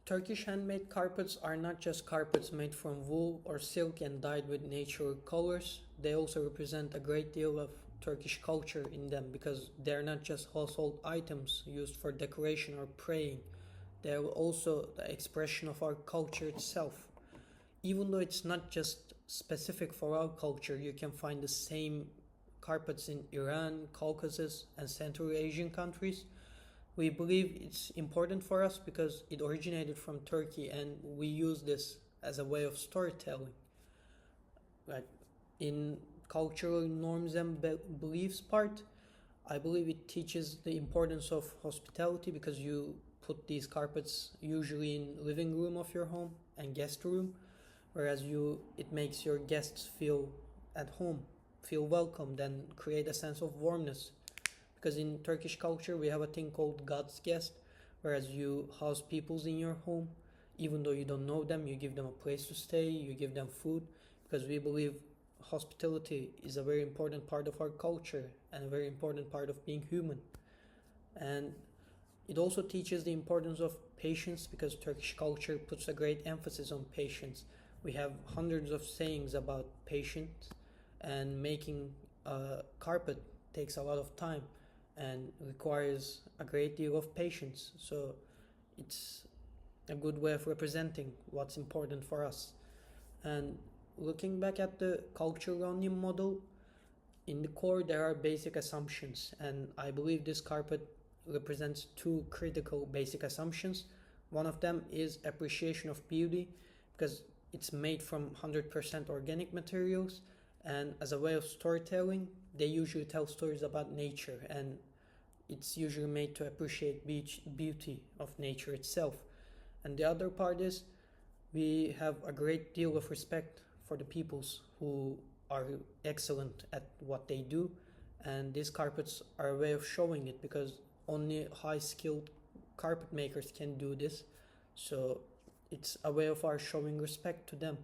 Turkish handmade carpets are not just carpets made from wool or silk and dyed with natural colors. They also represent a great deal of Turkish culture in them because they're not just household items used for decoration or praying. They're also the expression of our culture itself. Even though it's not just specific for our culture, you can find the same carpets in Iran, Caucasus, and Central Asian countries. We believe it's important for us because it originated from Turkey and we use this as a way of storytelling. Like in cultural norms and beliefs part, I believe it teaches the importance of hospitality because you put these carpets usually in living room of your home and guest room, whereas you it makes your guests feel at home, feel welcomed, and create a sense of warmness. Because in Turkish culture we have a thing called God's guest, whereas you house peoples in your home, even though you don't know them, you give them a place to stay, you give them food, because we believe hospitality is a very important part of our culture and a very important part of being human. And it also teaches the importance of patience because Turkish culture puts a great emphasis on patience. We have hundreds of sayings about patience, and making a carpet takes a lot of time and requires a great deal of patience. So it's a good way of representing what's important for us. And looking back at the cultural onion model, in the core there are basic assumptions, and I believe this carpet represents two critical basic assumptions. One of them is appreciation of beauty because it's made from 100% organic materials, and as a way of storytelling they usually tell stories about nature, and it's usually made to appreciate beauty of nature itself. And the other part is we have a great deal of respect for the peoples who are excellent at what they do, and these carpets are a way of showing it because only high skilled carpet makers can do this. So it's a way of our showing respect to them,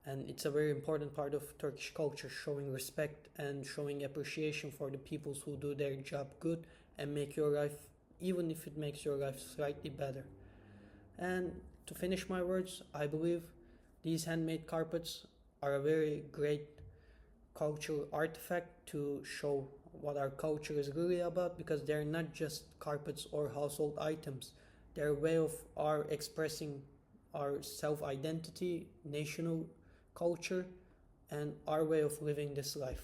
and it's a very important part of Turkish culture, showing respect and showing appreciation for the peoples who do their job good and make your life, even if it makes your life slightly better. And to finish my words, I believe these handmade carpets are a very great cultural artifact to show what our culture is really about because they're not just carpets or household items. They're a way of our expressing our self-identity, national culture, and our way of living this life.